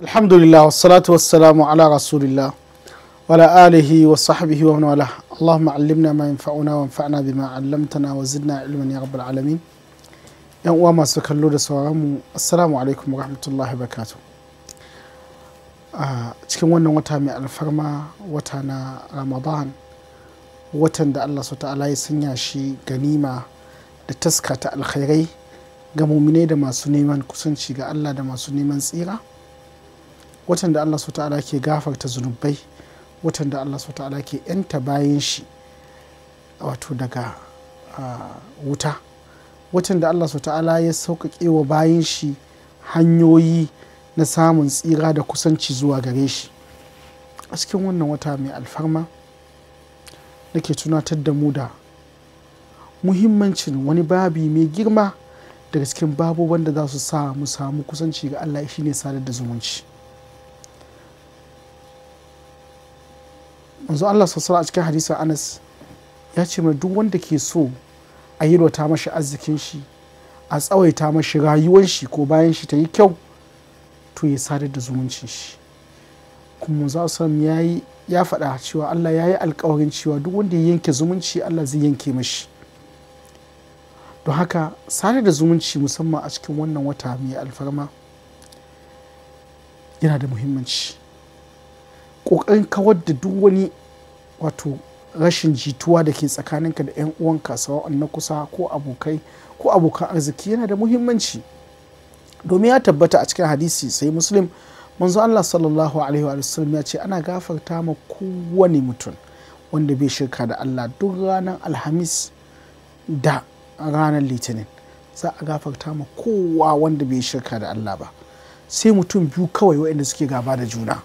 Alhamdulillah wassalatu wassalamu ala rasulillah wa ala alihi wa sahbihi wa man wala. Allahumma allimna ma yanfa'una wa anfa'na bima 'allamtana wa zidna ilman ya rabbal alamin. Yan uwa masu kallo da sauraron mu, assalamu alaikum wa rahmatullahi wa barakatuh. Cikin wannan wata mai alfarma, wata na Ramadan, watan da Allah subhanahu wa ta'ala ya sanya shi ganima da taska ta alkhairai ga mu'minai da masu neman kusanci ga Allah da masu neman tsira, watan da Allah subhanahu wa ta'ala ke gafarta zunubai, watan da Allah subhanahu wa ta'ala ke yanta bayan shi wato daga wuta, watan da Allah subhanahu wa ta'ala ya sauƙaƙe wa bayan shi hanyoyi na samun tsira da kusanci zuwa gare shi. A cikin wannan wata mai alfarma nake tunatar da mu da muhimmancin wani babi mai girma daga cikin babuban da za su sa mu samu kusanci ga Allah, shine sadar da zumunci. Manzo Allah sallallahu a cikin hadisin Anas ya ce mai duk wanda ke so a yalwata mashi arzikin shi, a tsawaita mashi rayuwar shi ko bayan shi ta yi kyau, to ya sadar da zumuncin shi. Kuma manzo sallallahu ya faɗa cewa Allah ya yi alkawarin cewa duk wanda ya yanke zumunci Allah zai yanke mashi. Don haka sadar da zumunci musamman a cikin wannan wata mai alfarma yana da muhimmanci. Ƙoƙarin kawar da duk wani wato rashin jituwa da ke tsakaninka da 'yan uwanka, sawa'an na kusa ko abokai ko abokan arziki, yana da muhimmanci. Domin ya tabbata a cikin hadisi sai Muslim, manzo Allah sallallahu alaihi wa sallam ya ce ana gafarta ma kowane mutum wanda bai shirka da Allah duk ranar Alhamis da ranar Litinin. Za a gafarta ma kowa wanda bai shirka da Allah ba, sai mutum biyu kawai waɗanda suke gaba da juna.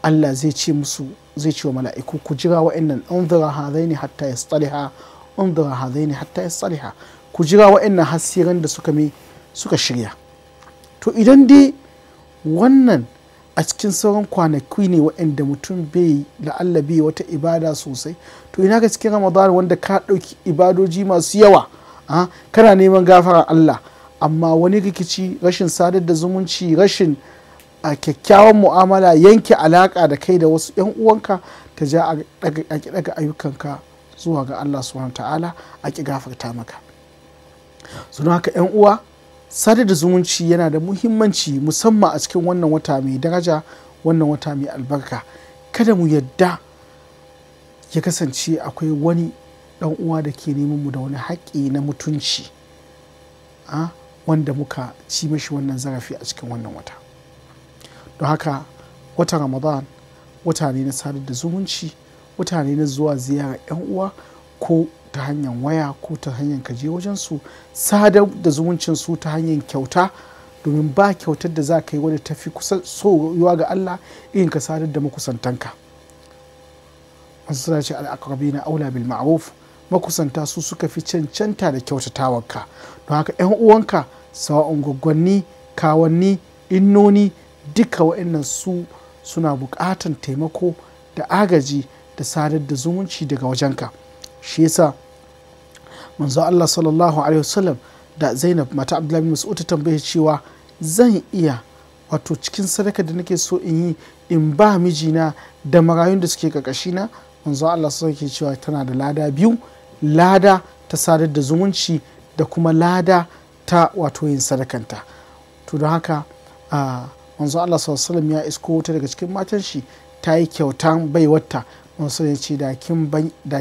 Allah zai ce wa mala'iku, ku jira wa'annan, unzura hadaini hatta yastaliha, unzura hadaini hatta yastaliha, ku jira wa'annan hasiran da suka shirya. To idan dai wannan a cikin sauran kwanaki ne wa'anda mutum bai la'alla bai wata ibada sosai, to ina ga cikin Ramadan wanda ka ɗauki ibadoji masu yawa, kana neman gafara Allah, amma wani rikici, rashin sadar da zumunci, rashin a kyakkyawan mu'amala, yanke alaka da kai da wasu 'yan uwanka, ta ja a daga ayyukanka zuwa ga Allah subhanahu ta'ala, a ki gafarta maka. Don haka 'yan uwa, sadar da zumunci yana da muhimmanci musamman a cikin wannan wata mai daraja, wannan wata mai albarka. Kada mu yadda ya kasance akwai wani dan uwa da ke neman mu da wani haƙƙi na mutunci wanda muka ci mashi wannan zarafi a cikin wannan wata. Don haka wata Ramadan wata ne na sadar da zumunci, wata ne na zuwa ziyarar 'yan uwa, ko ta hanyar waya ko ta hanyar kaje wajen su, sadar da zumuncin su ta hanyar kyauta, domin ba kyautar da za ka yi wadda ta fi soyuwa ga Allah irin ka sadar da makusantanka. Masu suna ce al'aqrabina aula bil ma'ruf, makusanta su suka fi cancanta da kyautatawarka. Don haka 'yan uwanka, sawa'un gwaggwanni, kawanni, innoni, duka wa'annan su suna buƙatan taimako da agaji da sadar da zumunci daga wajenka. Shi yasa manzo Allah sallallahu alaihi wasallam da Zainab mata Abdullahi bin Mas'ud ta tambaye cewa zan iya wato cikin sadaka da nake so in yi in ba mijina da marayun da suke ƙarƙashina, manzo Allah sai yake cewa tana da lada biyu, lada ta sadar da zumunci da kuma lada ta wato yin sadakanta. To don haka manzo Allah sallallahu alaihi ya isko wata daga cikin matan shi ta yi kyautan baiwarta. Manzo ya ce da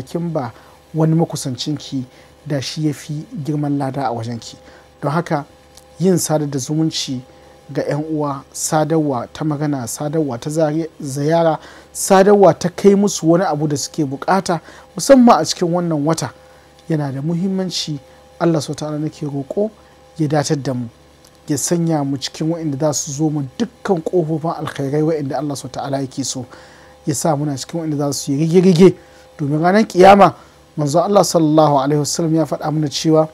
kin ba wani makusancinki da shi ya fi girman lada a wajenki. Don haka yin sadar da zumunci ga 'yan uwa, sadarwa ta magana, sadarwa ta ziyara, sadarwa ta kai musu wani abu da suke bukata musamman a cikin wannan wata, yana da muhimmanci. Allah subhanahu wa ta'ala nake roƙo ya datar da mu, ya sanya mu cikin waɗanda za su zo mu dukkan ƙofofin alkhairai waɗanda Allah subhanahu wa ta'ala yake so, ya sa muna cikin waɗanda za su yi rige-rige, domin ranar kiyama manzo Allah sallallahu alaihi wasallam ya faɗa mana cewa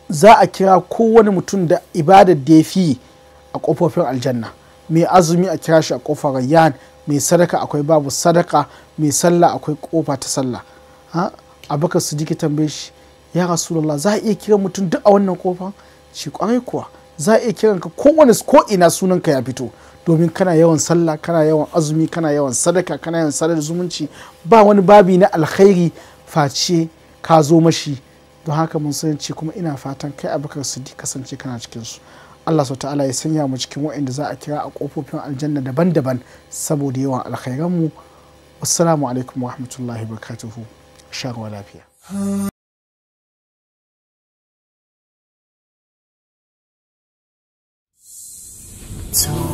za a kira kowane mutum da ibadar da ya fi a ƙofofin aljanna. Mai azumi a kira shi a ƙofar rayyan, mai sadaka akwai babu sadaka, mai sallah akwai ƙofa ta sallah. Abubakar Siddiq tambaye shi, ya Rasulullah, za a iya kira mutum duk a wannan ƙofar? Shi kwarai kuwa za a iya kiranka ko ina sunanka ya fito, domin kana yawan sallah, kana yawan azumi, kana yawan sadaka, kana yawan sadar zumunci. Ba wani babi na alkhairi face ka zo mashi. Don haka mun sanci kuma ina fatan kai Abubakar Siddiq kasance kana cikin su. Allah subhanahu ta'ala ya sanya mu cikin waɗanda za a kira a kofofin aljanna daban-daban saboda yawan alkhairan mu. Assalamu alaikum wa rahmatullahi wa barakatuhu. Sha ruwa lafiya. So